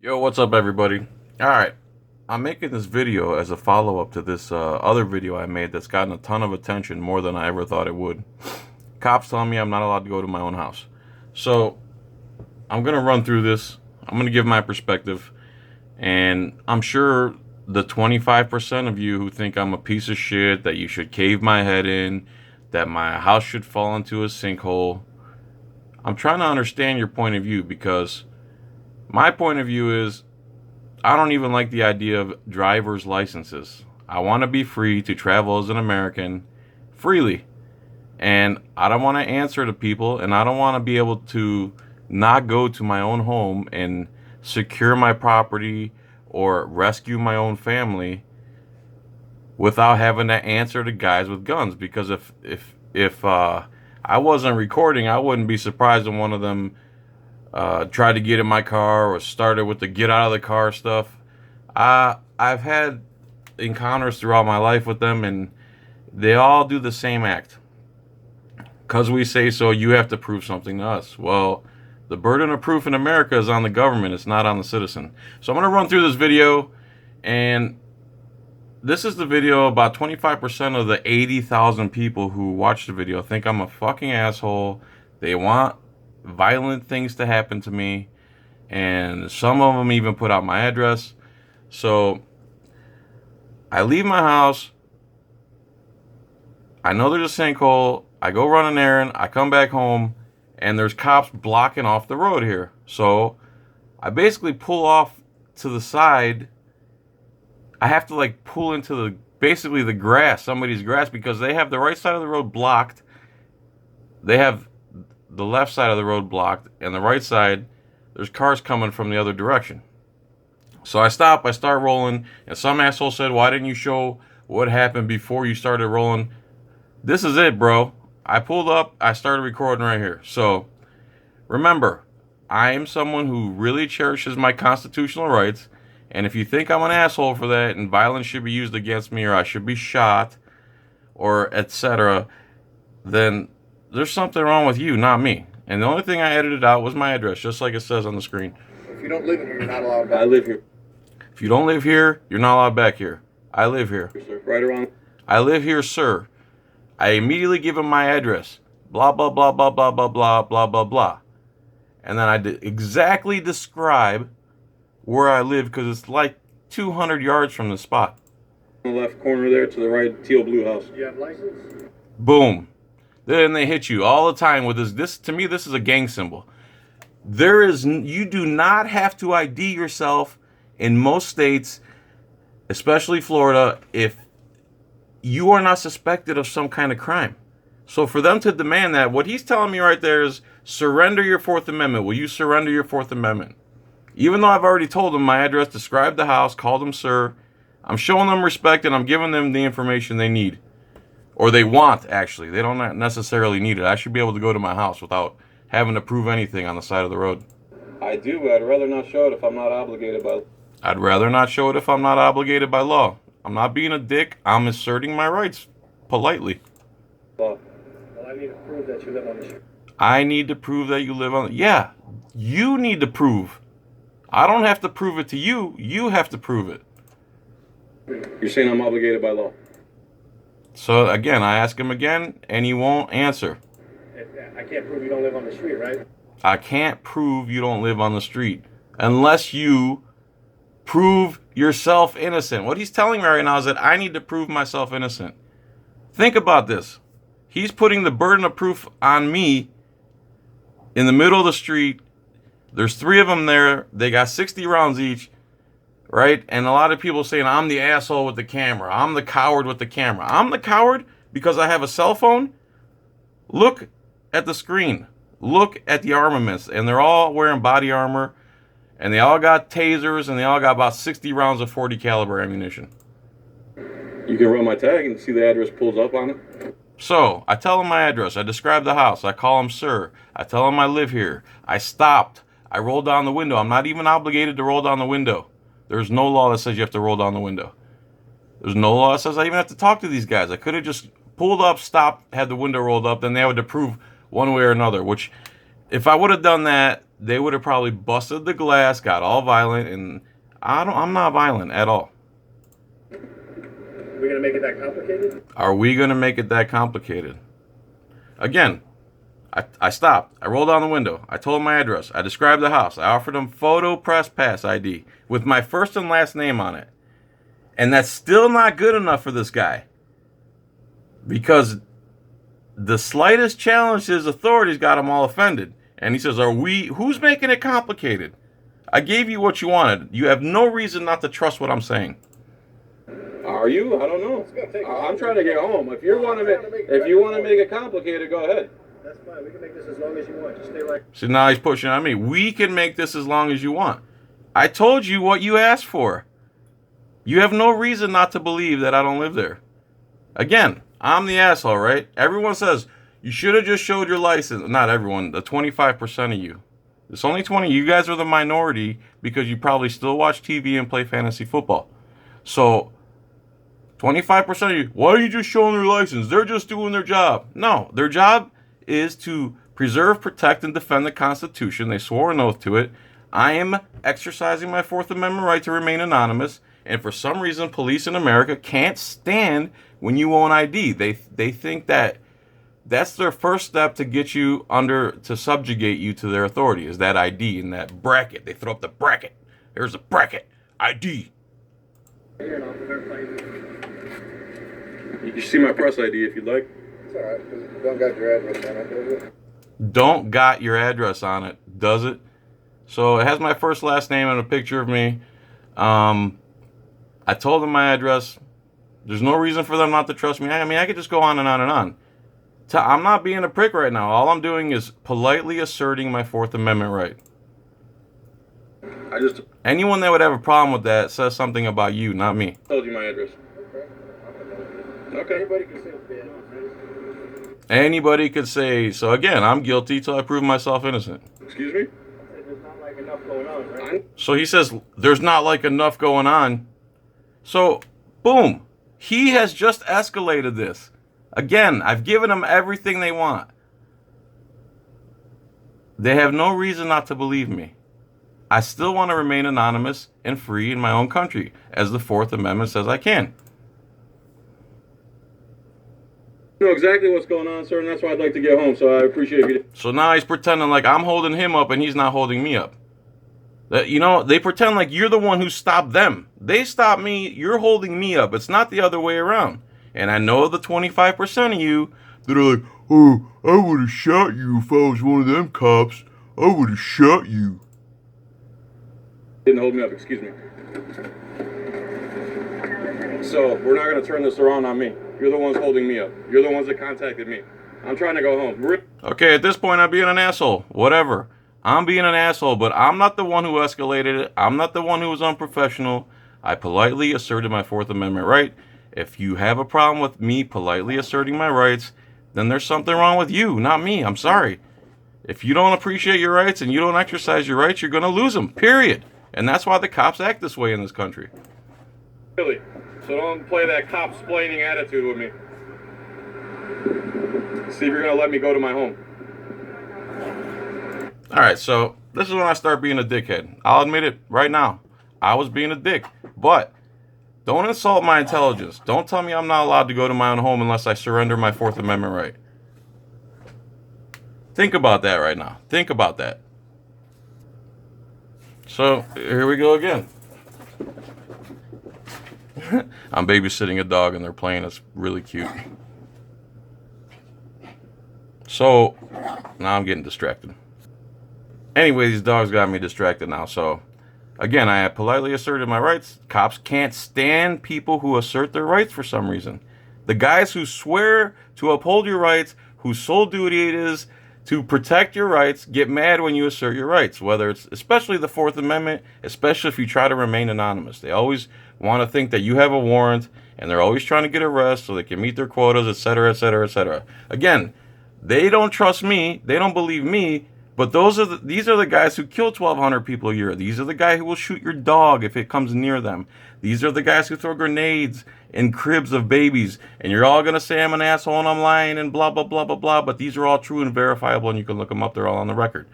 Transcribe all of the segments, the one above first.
Yo, what's up, everybody? All right, I'm making this video as a follow-up to this other video I made that's gotten a ton of attention, more than I ever thought it would. Cops telling me I'm not allowed to go to my own house. So I'm gonna run through this. I'm gonna give my perspective, and I'm sure the 25% of you who think I'm a piece of shit, that you should cave my head in, that my house should fall into a sinkhole. I'm trying to understand your point of view, because my point of view is I don't even like the idea of driver's licenses. I want to be free to travel as an American freely. And I don't want to answer to people, and I don't want to be able to not go to my own home and secure my property or rescue my own family without having to answer to guys with guns. Because if I wasn't recording, I wouldn't be surprised when one of them tried to get in my car or started with the get out of the car stuff. I've had encounters throughout my life with them, and they all do the same act. Because we say so, you have to prove something to us. Well, the burden of proof in America is on the government. It's not on the citizen. So I'm going to run through this video, and this is the video. About 25% of the 80,000 people who watch the video think I'm a fucking asshole. They want violent things to happen to me, and some of them even put out my address. So I leave my house. I know there's a sinkhole. I go run an errand. I come back home, and there's cops blocking off the road here. So I basically pull off to the side. I have to like pull into basically the grass, somebody's grass, because they have the right side of the road blocked. They have the left side of the road blocked, and the right side, there's cars coming from the other direction. So I stop, I start rolling, and some asshole said, "Why didn't you show what happened before you started rolling?" This is it, bro. I pulled up, I started recording right here. So remember, I am someone who really cherishes my constitutional rights, and if you think I'm an asshole for that and violence should be used against me, or I should be shot, or etc., then there's something wrong with you, not me. And the only thing I edited out was my address, just like it says on the screen. If you don't live here, you're not allowed back. I live here. If you don't live here, you're not allowed back here. I live here. Sir. Right around. I live here, sir. I immediately give him my address. Blah, blah, blah, blah, blah, blah, blah, blah, blah, blah. And then I exactly describe where I live, because it's like 200 yards from the spot. On the left corner there to the right, teal blue house. Do you have license? Boom. Then they hit you all the time with this. This, to me, this is a gang symbol. You do not have to ID yourself in most states, especially Florida, if you are not suspected of some kind of crime. So for them to demand that, what he's telling me right there is surrender your Fourth Amendment. Will you surrender your Fourth Amendment? Even though I've already told them my address, described the house, called them sir, I'm showing them respect, and I'm giving them the information they need. Or they want, actually. They don't necessarily need it. I should be able to go to my house without having to prove anything on the side of the road. I do, but I'd rather not show it if I'm not obligated by. I'd rather not show it if I'm not obligated by law. I'm not being a dick. I'm asserting my rights politely. Law. Well, I need to prove that you live on the street. I need to prove that you live on... Yeah, you need to prove. I don't have to prove it to you. You have to prove it. You're saying I'm obligated by law? So, again, I ask him again, and he won't answer. I can't prove you don't live on the street, right? I can't prove you don't live on the street unless you prove yourself innocent. What he's telling me right now is that I need to prove myself innocent. Think about this. He's putting the burden of proof on me in the middle of the street. There's 3 of them there. They got 60 rounds each, right? And a lot of people saying I'm the asshole with the camera. I'm the coward with the camera. I'm the coward because I have a cell phone? Look at the screen. Look at the armaments. And they're all wearing body armor. And they all got tasers, and they all got about 60 rounds of 40 caliber ammunition. You can run my tag and see the address pulls up on it. So, I tell him my address. I describe the house. I call him sir. I tell him I live here. I stopped. I rolled down the window. I'm not even obligated to roll down the window. There's no law that says you have to roll down the window. There's no law that says I even have to talk to these guys. I could have just pulled up, stopped, had the window rolled up, then they had to prove one way or another, which If I would have done that, they would have probably busted the glass, got all violent, and I'm not violent at all. We're gonna make it that complicated? Are we gonna make it that complicated? Again, I stopped. I rolled down the window. I told him my address. I described the house. I offered him photo press pass ID with my first and last name on it. And that's still not good enough for this guy. Because the slightest challenge to his authorities got him all offended. And he says, who's making it complicated? I gave you what you wanted. You have no reason not to trust what I'm saying. Are you? I don't know. I'm trying to get home. If you want to make it complicated, go ahead. That's fine. We can make this as long as you want. Just stay right. See, now he's pushing on me. We can make this as long as you want. I told you what you asked for. You have no reason not to believe that I don't live there. Again, I'm the asshole, right? Everyone says, you should have just showed your license. Not everyone, the 25% of you. It's only 20. You guys are the minority because you probably still watch TV and play fantasy football. So, 25% of you, why are you just showing their license? They're just doing their job. No, their job is to preserve, protect, and defend the Constitution. They swore an oath to it. I am exercising my Fourth Amendment right to remain anonymous. And for some reason, police in America can't stand when you own ID. They think that that's their first step to get you to subjugate you to their authority, is that ID and that bracket. They throw up the bracket. Here's a bracket. ID. Here, and I'll verify you. You can see my press ID if you'd like. It's all right. 'Cause you don't got your address on it, does it? Don't got your address on it, does it? So it has my first, last name and a picture of me. I told them my address. There's no reason for them not to trust me. I mean, I could just go on and on and on. I'm not being a prick right now. All I'm doing is politely asserting my Fourth Amendment right. Anyone that would have a problem with that says something about you, not me. Told you my address. Okay. Anybody can say that. Anybody could say, so again, I'm guilty till I prove myself innocent. Excuse me? There's not like enough going on, right? So he says, there's not like enough going on. So, boom. He has just escalated this. Again, I've given them everything they want. They have no reason not to believe me. I still want to remain anonymous and free in my own country, as the Fourth Amendment says I can. You know exactly what's going on, sir, and that's why I'd like to get home, so I appreciate you. So now he's pretending like I'm holding him up and he's not holding me up. They pretend like you're the one who stopped them. They stopped me, you're holding me up. It's not the other way around. And I know the 25% of you that are like, oh, I would have shot you if I was one of them cops. I would have shot you. Didn't hold me up, excuse me. So, we're not going to turn this around on me. You're the ones holding me up. You're the ones that contacted me. I'm trying to go home. Okay, at this point, I'm being an asshole. Whatever. I'm being an asshole, but I'm not the one who escalated it. I'm not the one who was unprofessional. I politely asserted my Fourth Amendment right. If you have a problem with me politely asserting my rights, then there's something wrong with you, not me. I'm sorry. If you don't appreciate your rights and you don't exercise your rights, you're going to lose them, period. And that's why the cops act this way in this country. Really? So don't play that cop-splaining attitude with me. See if you're going to let me go to my home. All right, so this is when I start being a dickhead. I'll admit it right now. I was being a dick. But don't insult my intelligence. Don't tell me I'm not allowed to go to my own home unless I surrender my Fourth Amendment right. Think about that right now. Think about that. So, here we go again. I'm babysitting a dog and they're playing. It's really cute. So, now I'm getting distracted. Anyway, these dogs got me distracted now. So, again, I have politely asserted my rights. Cops can't stand people who assert their rights for some reason. The guys who swear to uphold your rights, whose sole duty it is to protect your rights, get mad when you assert your rights, whether it's especially the Fourth Amendment, especially if you try to remain anonymous. They always want to think that you have a warrant, and they're always trying to get arrested so they can meet their quotas, etc., etc., etc. Again, they don't trust me, they don't believe me, But these are the guys who kill 1,200 people a year. These are the guys who will shoot your dog if it comes near them. These are the guys who throw grenades in cribs of babies. And you're all going to say I'm an asshole and I'm lying and blah, blah, blah, blah, blah. But these are all true and verifiable, and you can look them up. They're all on the record.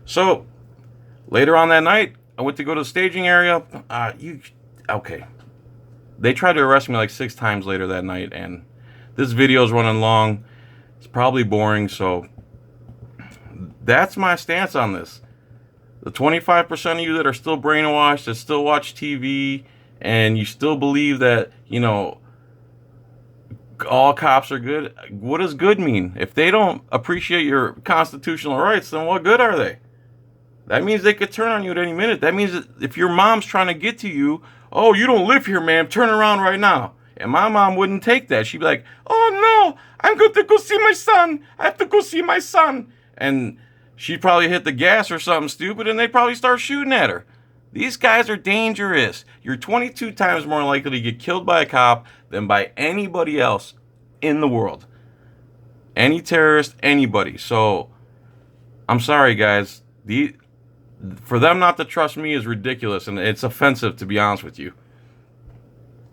So later on that night, I went to go to the staging area. Okay. They tried to arrest me like 6 times later that night. And this video is running long. It's probably boring, so that's my stance on this. The 25% of you that are still brainwashed, that still watch TV, and you still believe that, you know, all cops are good. What does good mean? If they don't appreciate your constitutional rights, then what good are they? That means they could turn on you at any minute. That means that if your mom's trying to get to you, oh, you don't live here, ma'am, turn around right now. And my mom wouldn't take that. She'd be like, oh, no, I'm going to go see my son. I have to go see my son. And she'd probably hit the gas or something stupid, and they'd probably start shooting at her. These guys are dangerous. You're 22 times more likely to get killed by a cop than by anybody else in the world. Any terrorist, anybody. So, I'm sorry, guys. For them not to trust me is ridiculous, and it's offensive, to be honest with you.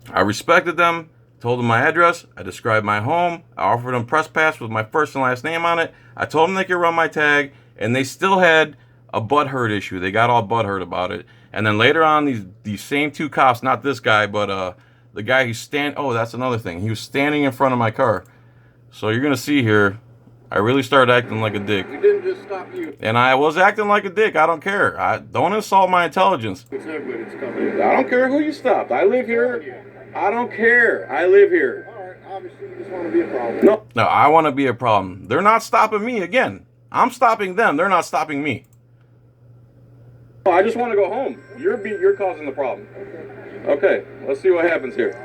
I respected them, told them my address, I described my home, I offered them press pass with my first and last name on it, I told them they could run my tag, and they still had a butthurt issue. They got all butthurt about it. And then later on, these same 2 cops, not this guy, but the guy who's oh, that's another thing. He was standing in front of my car. So you're going to see here, I really started acting like a dick. We didn't just stop you. And I was acting like a dick. I don't care. Don't insult my intelligence. Everybody's coming. I don't care who you stopped. I live here. I don't care. I live here. All right, obviously you just want to be a problem. No, I want to be a problem. They're not stopping me again. I'm stopping them. They're not stopping me. I just want to go home. You're causing the problem. Okay, let's see what happens here.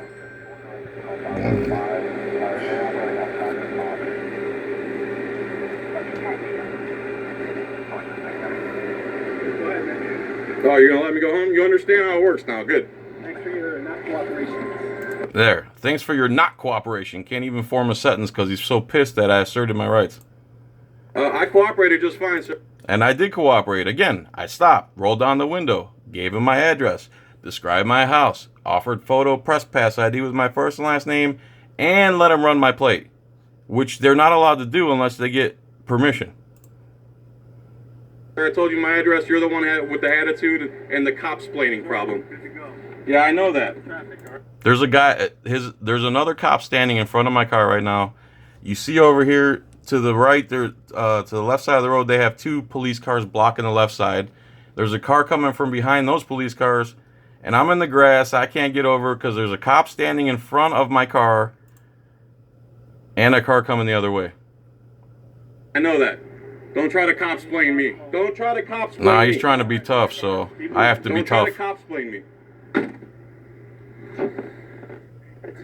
Oh, you're gonna let me go home? You understand how it works now? Good. Thanks for your not cooperation. There. Thanks for your not cooperation. Can't even form a sentence because he's so pissed that I asserted my rights. I cooperated just fine, sir. And I did cooperate. Again, I stopped, rolled down the window, gave him my address, described my house, offered photo press pass ID with my first and last name, and let him run my plate, which they're not allowed to do unless they get permission. I told you my address. You're the one with the attitude and the cop-splaining problem. Good to go. Yeah, I know that. There's a guy, there's another cop standing in front of my car right now. You see over here to the right, there, to the left side of the road, they have 2 police cars blocking the left side. There's a car coming from behind those police cars, and I'm in the grass. I can't get over because there's a cop standing in front of my car and a car coming the other way. I know that. Don't try to cop-splain me. Don't try to cop-splain me. Nah, he's trying to be tough, so I have to be tough. Don't try to cop-splain me.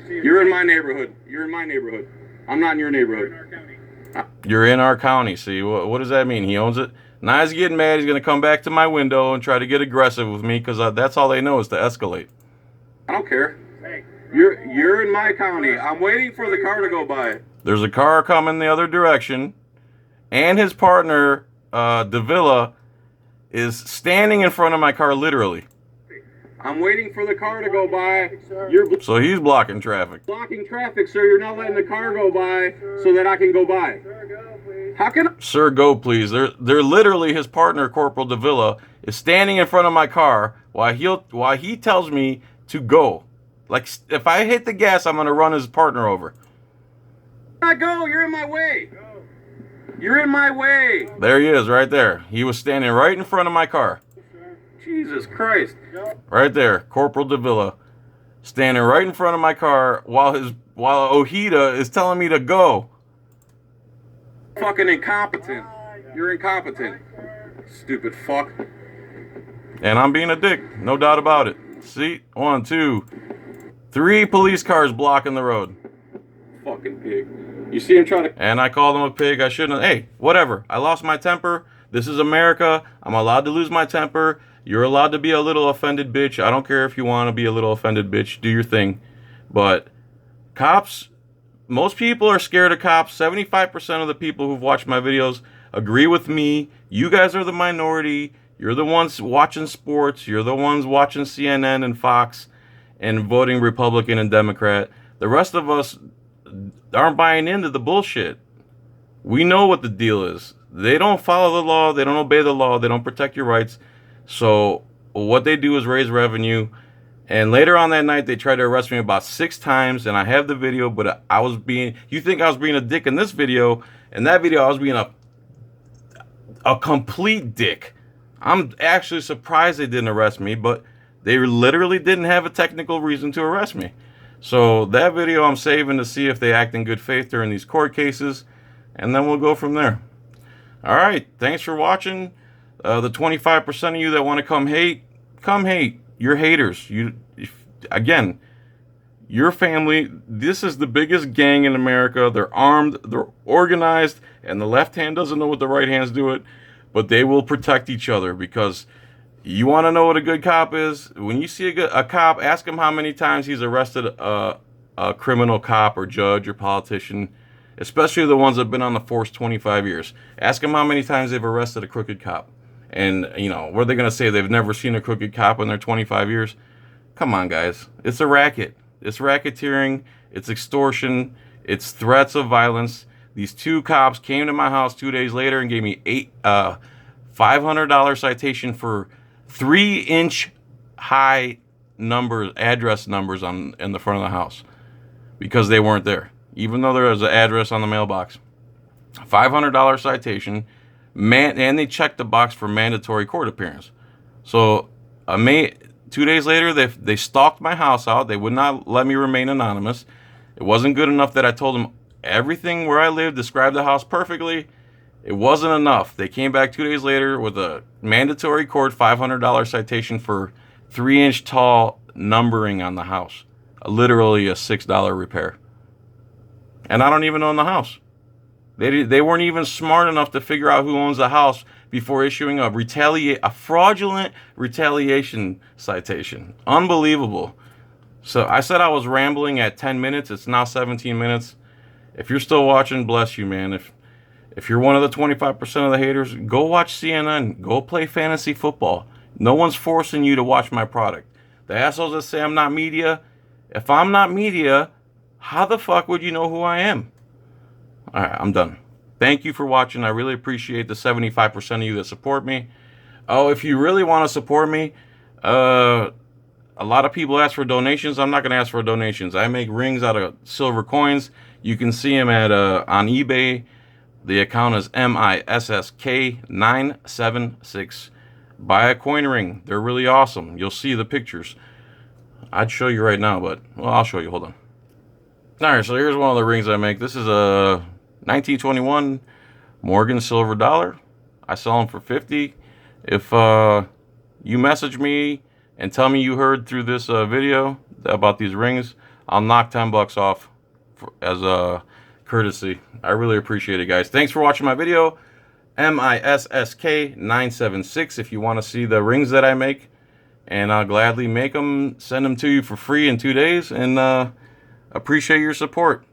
You're in my neighborhood. You're in my neighborhood. I'm not in your neighborhood. You're in our county. See, what does that mean? He owns it. Now he's getting mad. He's going to come back to my window and try to get aggressive with me because that's all they know is to escalate. I don't care. You're in my county. I'm waiting for the car to go by. There's a car coming the other direction, and his partner, Davila, is standing in front of my car literally. I'm waiting for the car to go by. So he's blocking traffic. Blocking traffic, sir. You're not letting the car go by so that I can go by. How can I? Sir, go please. They're literally, his partner, Corporal Davila, is standing in front of my car while he tells me to go. Like, if I hit the gas, I'm going to run his partner over. Not go. You're in my way. You're in my way. There he is, right there. He was standing right in front of my car. Jesus Christ. Right there, Corporal Davila, standing right in front of my car while Ojeda is telling me to go. Fucking incompetent. You're incompetent. Stupid fuck. And I'm being a dick, no doubt about it. See? 1, 2, 3 police cars blocking the road. Fucking pig. You see him trying to... And I called him a pig. I shouldn't have. Hey, whatever. I lost my temper. This is America. I'm allowed to lose my temper. You're allowed to be a little offended bitch. I don't care if you want to be a little offended bitch. Do your thing. But cops, most people are scared of cops. 75% of the people who've watched my videos agree with me. You guys are the minority. You're the ones watching sports. You're the ones watching CNN and Fox and voting Republican and Democrat. The rest of us aren't buying into the bullshit. We know what the deal is. They don't follow the law. They don't obey the law. They don't protect your rights. So what they do is raise revenue. And later on that night, they tried to arrest me about 6 times. And I have the video, but you think I was being a dick in this video. In that video, I was being a complete dick. I'm actually surprised they didn't arrest me, but they literally didn't have a technical reason to arrest me. So that video I'm saving to see if they act in good faith during these court cases, and then we'll go from there. All right, thanks for watching. The 25% of you that want to come hate. You're haters. Again, your family, this is the biggest gang in America. They're armed, they're organized, and the left hand doesn't know what the right hand's doing, but they will protect each other. Because you want to know what a good cop is? When you see a cop, ask him how many times he's arrested a criminal cop or judge or politician, especially the ones that have been on the force 25 years. Ask them how many times they've arrested a crooked cop. And, what are they going to say? They've never seen a crooked cop in their 25 years? Come on, guys. It's a racket. It's racketeering. It's extortion. It's threats of violence. These 2 cops came to my house 2 days later and gave me $500 citation for 3-inch high address numbers in the front of the house because they weren't there, even though there was an address on the mailbox. $500 citation, and they checked the box for mandatory court appearance. So 2 days later, they stalked my house out. They would not let me remain anonymous. It wasn't good enough that I told them everything where I lived, described the house perfectly. It wasn't enough. They came back 2 days later with a mandatory court $500 citation for 3-inch tall numbering on the house. Literally a $6 repair. And I don't even own the house. They weren't even smart enough to figure out who owns the house before issuing a fraudulent retaliation citation. Unbelievable. So I said I was rambling at 10 minutes. It's now 17 minutes. If you're still watching, bless you, man. If you're one of the 25% of the haters, go watch CNN. Go play fantasy football. No one's forcing you to watch my product. The assholes that say I'm not media, if I'm not media, how the fuck would you know who I am? All right, I'm done. Thank you for watching. I really appreciate the 75% of you that support me. Oh, if you really want to support me, a lot of people ask for donations. I'm not going to ask for donations. I make rings out of silver coins. You can see them on eBay. The account is MISSK976. Buy a coin ring. They're really awesome. You'll see the pictures. I'd show you right now, but, well, I'll show you. Hold on. All right, so here's one of the rings I make. This is a 1921 Morgan silver dollar. I sell them for $50. If you message me and tell me you heard through this video about these rings, I'll knock $10 off as a courtesy. I really appreciate it, guys. Thanks for watching my video. MISSK976 if you want to see the rings that I make, and I'll gladly make them, send them to you for free in 2 days, and appreciate your support.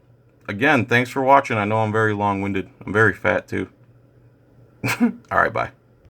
Again, thanks for watching. I know I'm very long-winded. I'm very fat too. All right, bye.